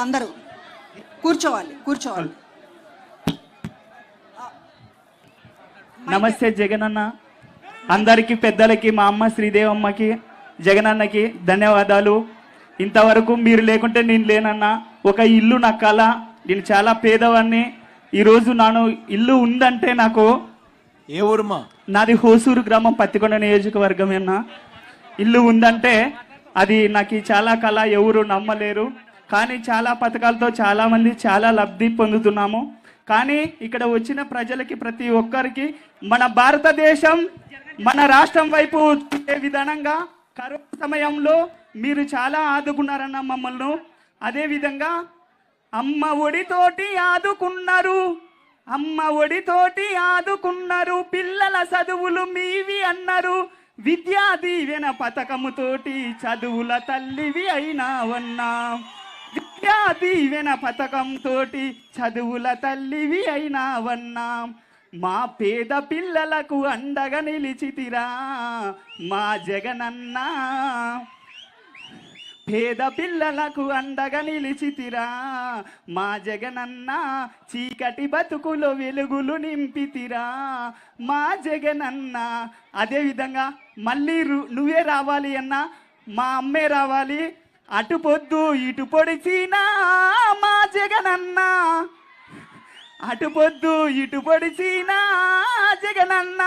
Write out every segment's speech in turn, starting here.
అందరూ కూర్చోవాలి. నమస్తే జగనన్న, అందరికీ పెద్దలకి, మా అమ్మ శ్రీదేవమ్మకి, జగనన్నకి ధన్యవాదాలు. ఇంతవరకు మీరు లేకుంటే నేను లేనన్నా. ఒక ఇల్లు నా కళ. నేను చాలా పేదవాడిని. ఈరోజు నాను ఇల్లు ఉందంటే నాకు. ఏ ఊరుమా? నాది హోసూరు గ్రామం, పత్తికొండ నియోజకవర్గం. ఇల్లు ఉందంటే అది నాకు చాలా కళ. ఎవరు నమ్మలేరు. కానీ చాలా పథకాలతో చాలా మంది చాలా లబ్ధి పొందుతున్నాము. కానీ ఇక్కడ వచ్చిన ప్రజలకి, ప్రతి ఒక్కరికి మన భారతదేశం, మన రాష్ట్రం వైపు ఏ విధంగా కరోనా సమయంలో మీరు చాలా ఆదుకున్నారన్న మమ్మల్ని. అదేవిధంగా అమ్మ ఒడితోటి ఆదుకున్నారు, పిల్లల చదువులు మీవి అన్నారు, విద్యా దీవెన పథకముతోటి చదువుల తల్లివి అయినావన్నా, విద్యా దీవెన పథకంతోటి చదువుల తల్లివి అయినావన్నా, మా పేద పిల్లలకు అండగా నిలిచితిరా మా జగనన్న, పేద పిల్లలకు అండగా నిలిచితిరా మా జగనన్న, చీకటి బతుకులో వెలుగులు నింపితిరా మా జగనన్న. అదేవిధంగా మళ్ళీ నువ్వే రావాలి అన్నా, మా అమ్మే రావాలి, అటు పొద్దు ఇటు పొడిచినా మా జగనన్న, అటు పొద్దు ఇటు పొడిచినా జగనన్న,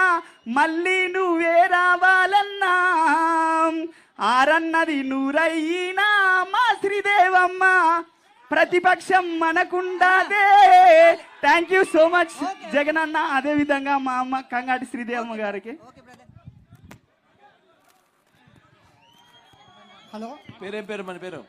మళ్ళీ నువ్వే రావాలన్నా, ఆరన్నది నూరయ్యినా మా శ్రీదేవమ్మ, ప్రతిపక్షం మనకుండాదే. థ్యాంక్ యూ సో మచ్ జగనన్న. అదేవిధంగా మా అమ్మ కంగాటి శ్రీదేవమ్మ గారికి. హలో, పేరేం పేరు? మన పేరు